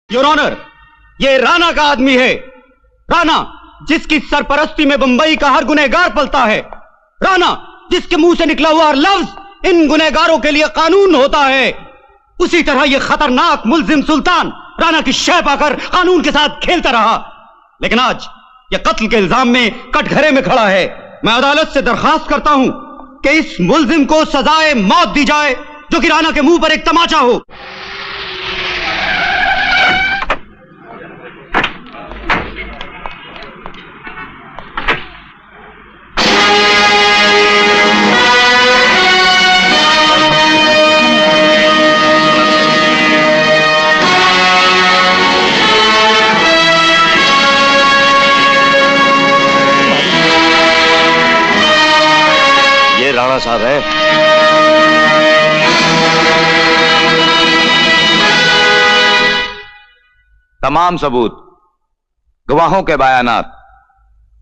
Your honour, ये राणा का आदमी है। राणा जिसकी सरपरस्ती में बंबई का हर गुनहगार पलता है। राणा जिसके मुंह से निकला हुआ हर लफ्ज इन गुनहगारों के लिए कानून होता है। उसी तरह यह खतरनाक मुल्जिम सुल्तान राणा की शह पाकर कानून के साथ खेलता रहा, लेकिन आज यह कत्ल के इल्जाम में कटघरे में खड़ा है। मैं अदालत से दरखास्त करता हूं कि इस मुल्जिम को सजाए मौत दी जाए, जो कि राणा के मुंह पर एक तमाचा हो। राणा साहब है। तमाम सबूत, गवाहों के बयानात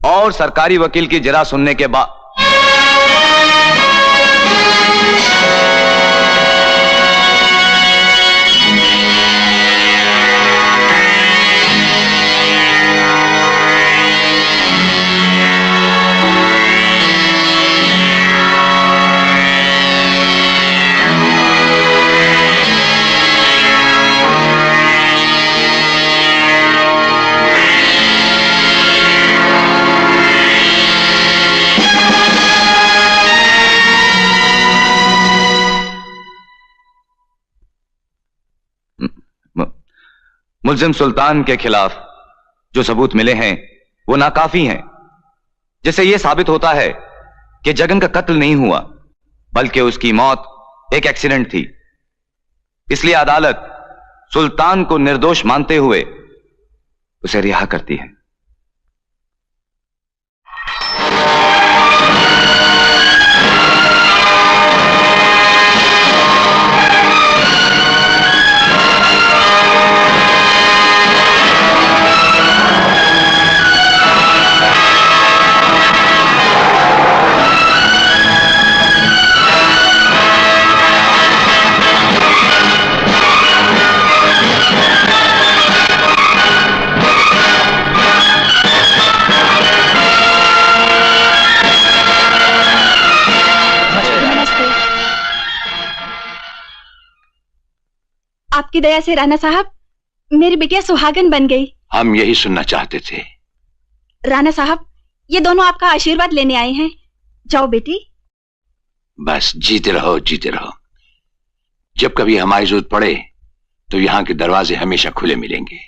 और सरकारी वकील की जरा सुनने के बाद मुल्जिम सुल्तान के खिलाफ जो सबूत मिले हैं वो नाकाफी हैं, जिससे यह साबित होता है कि जगन का कत्ल नहीं हुआ, बल्कि उसकी मौत एक एक्सीडेंट थी। इसलिए अदालत सुल्तान को निर्दोष मानते हुए उसे रिहा करती है। आपकी दया से राणा साहब मेरी बिटिया सुहागन बन गई। हम यही सुनना चाहते थे। राणा साहब ये दोनों आपका आशीर्वाद लेने आए हैं। जाओ बेटी। बस जीते रहो, जीते रहो। जब कभी हमारी जरूरत पड़े तो यहाँ के दरवाजे हमेशा खुले मिलेंगे।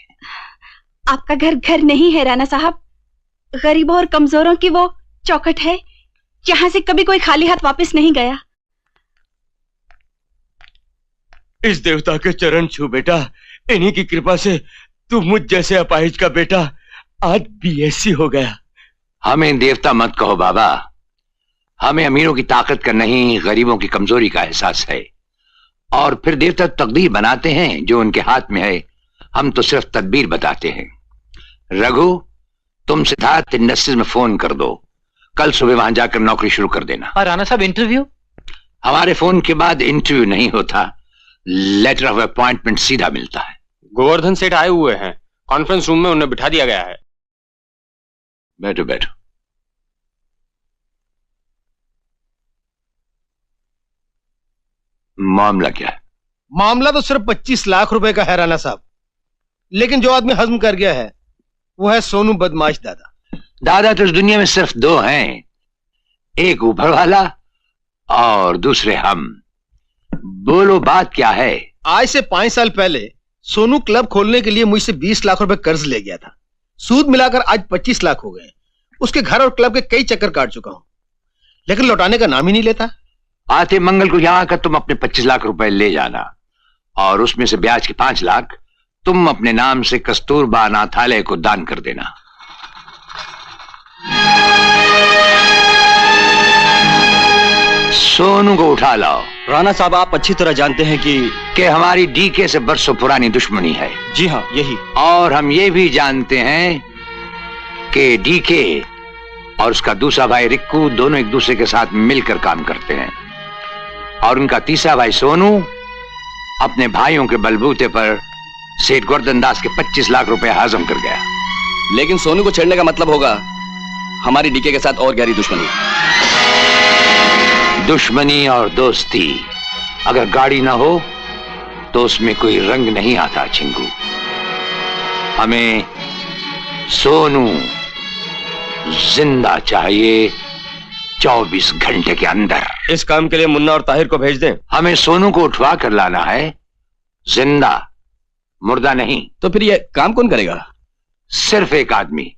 आपका घर घर नहीं है राणा साहब, गरीबों और कमजोरों की वो चौखट है जहां से कभी कोई खाली हाथ वापस नहीं गया। इस देवता के चरण छू बेटा, इन्हीं की कृपा से तू मुझ जैसे अपाहिज का बेटा आज बीएससी हो गया। हमें देवता मत कहो बाबा, हमें अमीरों की ताकत का नहीं, गरीबों की कमजोरी का एहसास है। और फिर देवता तकदीर बनाते हैं जो उनके हाथ में है, हम तो सिर्फ तदबीर बताते हैं। रघु, तुम सिद्धार्थ इंडस्ट्रीज में फोन कर दो, कल सुबह वहां जाकर नौकरी शुरू कर देना। और राणा साहब इंटरव्यू? हमारे फोन के बाद इंटरव्यू नहीं होता, लेटर ऑफ अपॉइंटमेंट सीधा मिलता है। गोवर्धन सेठ आए हुए हैं, कॉन्फ्रेंस रूम में उन्हें बिठा दिया गया है। बैठो बैठो। मामला क्या है? मामला तो सिर्फ 25 लाख रुपए का है राणा साहब, लेकिन जो आदमी हजम कर गया है वो है सोनू बदमाश दादा। दादा तो इस दुनिया में सिर्फ दो हैं, एक ऊपर वाला और दूसरे हम। बोलो बात क्या है? आज से 5 साल पहले सोनू क्लब खोलने के लिए मुझसे 20 लाख रुपए कर्ज ले गया था। सूद मिलाकर आज 25 लाख हो गए। उसके घर और क्लब के कई चक्कर काट चुका हूं, लेकिन लौटाने का नाम ही नहीं लेता। आते मंगल को यहां आकर तुम अपने 25 लाख रुपए ले जाना, और उसमें से ब्याज के 5 लाख तुम अपने नाम से कस्तूरबा अनाथालय को दान कर देना। सोनू को उठा लाओ। राणा साहब आप अच्छी तरह जानते हैं कि हमारी डीके से बरसों पुरानी दुश्मनी है। जी हाँ, यही। और हम ये भी जानते हैं कि डीके और उसका दूसरा भाई रिक्कू दोनों एक दूसरे के साथ मिलकर काम करते हैं, और उनका तीसरा भाई सोनू अपने भाइयों के बलबूते पर सेठ गोवर्धन दास के 25 लाख रुपए हजम कर गया। लेकिन सोनू को छेड़ने का मतलब होगा हमारी डीके के साथ और गहरी दुश्मनी। दुश्मनी और दोस्ती अगर गाढ़ी ना हो तो उसमें कोई रंग नहीं आता चिंगू। हमें सोनू जिंदा चाहिए 24 घंटे के अंदर। इस काम के लिए मुन्ना और ताहिर को भेज दें। हमें सोनू को उठवा कर लाना है, जिंदा, मुर्दा नहीं। तो फिर ये काम कौन करेगा? सिर्फ एक आदमी,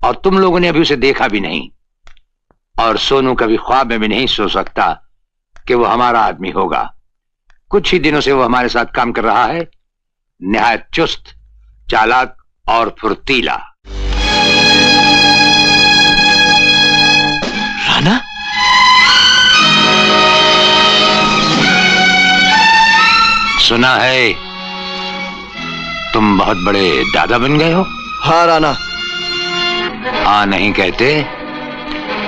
और तुम लोगों ने अभी उसे देखा भी नहीं, और सोनू कभी ख्वाब में भी नहीं सोच सकता कि वो हमारा आदमी होगा। कुछ ही दिनों से वो हमारे साथ काम कर रहा है, निहायत चुस्त, चालाक और फुर्तीला। राणा? सुना है तुम बहुत बड़े दादा बन गए हो। हाँ राणा। हाँ नहीं कहते,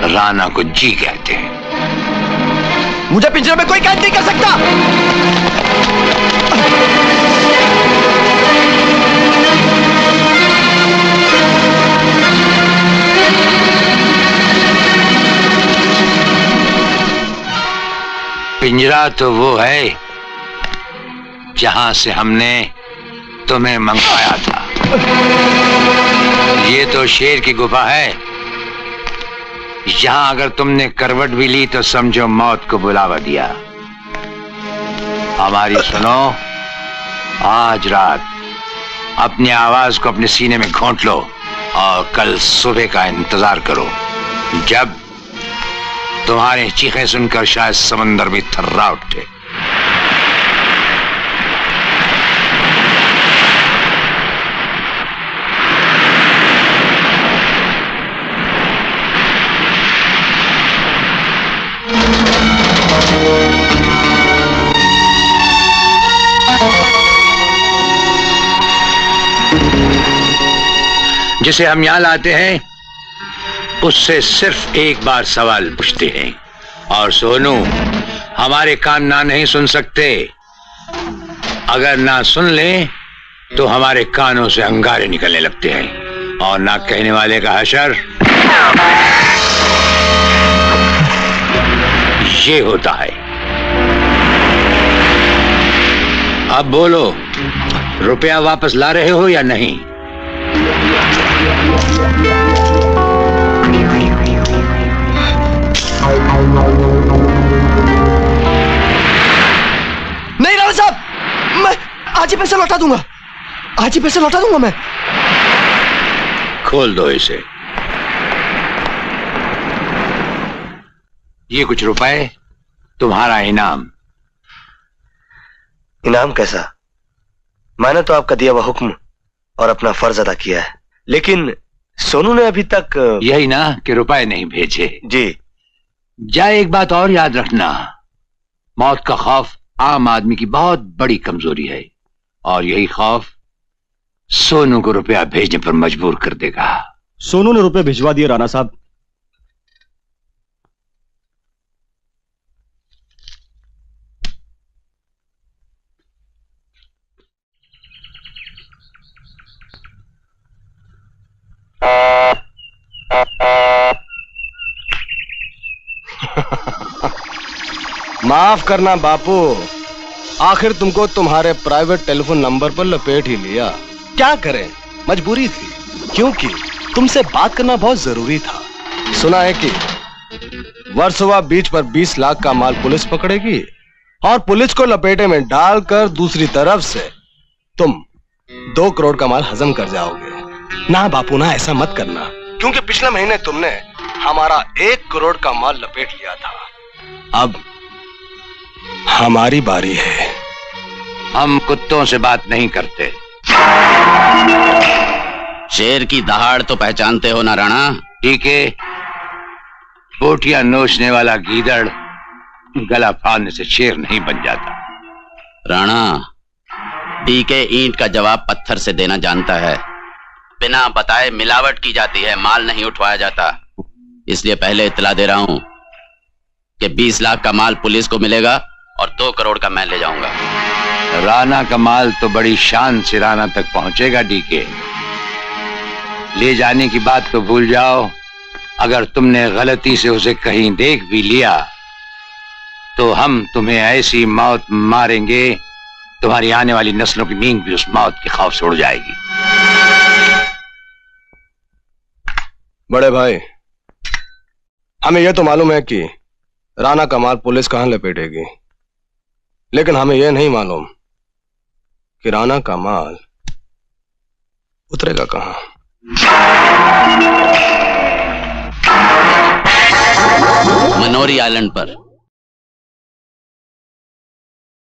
राणा को जी कहते हैं। मुझे पिंजरे में कोई कैद नहीं कर सकता। पिंजरा तो वो है जहां से हमने तुम्हें मंगवाया था। ये तो शेर की गुफा है, यहां अगर तुमने करवट भी ली तो समझो मौत को बुलावा दिया। हमारी सुनो, आज रात अपनी आवाज को अपने सीने में घोंट लो और कल सुबह का इंतजार करो, जब तुम्हारे चीखें सुनकर शायद समंदर भी थर्रा उठे। जिसे हम यहां लाते हैं उससे सिर्फ एक बार सवाल पूछते हैं, और सोनू हमारे कान ना नहीं सुन सकते। अगर ना सुन ले तो हमारे कानों से अंगारे निकलने लगते हैं, और ना कहने वाले का हशर ये होता है। अब बोलो, रुपया वापस ला रहे हो या नहीं? नहीं राणा साहब, मैं आज ही पैसे लौटा दूंगा, आज ही पैसे लौटा दूंगा मैं। खोल दो इसे। ये कुछ रुपए तुम्हारा इनाम। इनाम कैसा? मैंने तो आपका दिया हुआ हुक्म और अपना फर्ज अदा किया है, लेकिन सोनू ने अभी तक। यही ना कि रुपए नहीं भेजे। जी। जा, एक बात और याद रखना, मौत का खौफ आम आदमी की बहुत बड़ी कमजोरी है, और यही खौफ सोनू को रुपया भेजने पर मजबूर कर देगा। सोनू ने रुपए भिजवा दिए राणा साहब। माफ करना बापू, आखिर तुमको तुम्हारे प्राइवेट टेलीफोन नंबर पर लपेट ही लिया। क्या करें, मजबूरी थी, क्योंकि तुमसे बात करना बहुत जरूरी था। सुना है कि वर्सोवा बीच पर 20 लाख का माल पुलिस पकड़ेगी, और पुलिस को लपेटे में डालकर दूसरी तरफ से तुम 2 करोड़ का माल हजम कर जाओगे। ना बापू ना, ऐसा मत करना, क्योंकि पिछले महीने तुमने हमारा 1 करोड़ का माल लपेट लिया था। अब हमारी बारी है। हम कुत्तों से बात नहीं करते। शेर की दहाड़ तो पहचानते हो ना राणा? ठीक है, पोटियां नोचने वाला गीदड़ गला फाड़ने से शेर नहीं बन जाता। राणा, डीके ईंट का जवाब पत्थर से देना जानता है। बिना बताए मिलावट की जाती है, माल नहीं उठवाया जाता। इसलिए पहले इत्तला दे रहा हूं कि 20 लाख का माल पुलिस को मिलेगा और 2 करोड़ का मैं ले जाऊंगा। राणा का माल तो बड़ी शान से राणा तक पहुंचेगा डीके। ले जाने की बात तो भूल जाओ। अगर तुमने गलती से उसे कहीं देख भी लिया तो हम तुम्हें ऐसी मौत मारेंगे, तुम्हारी आने वाली नस्लों की नींद भी उस मौत के खौफ से उड़ जाएगी। बड़े भाई, हमें यह तो मालूम है कि राणा का माल पुलिस कहां लपेटेगी, लेकिन हमें यह नहीं मालूम कि राणा का माल उतरेगा कहां। मनोरी आइलैंड पर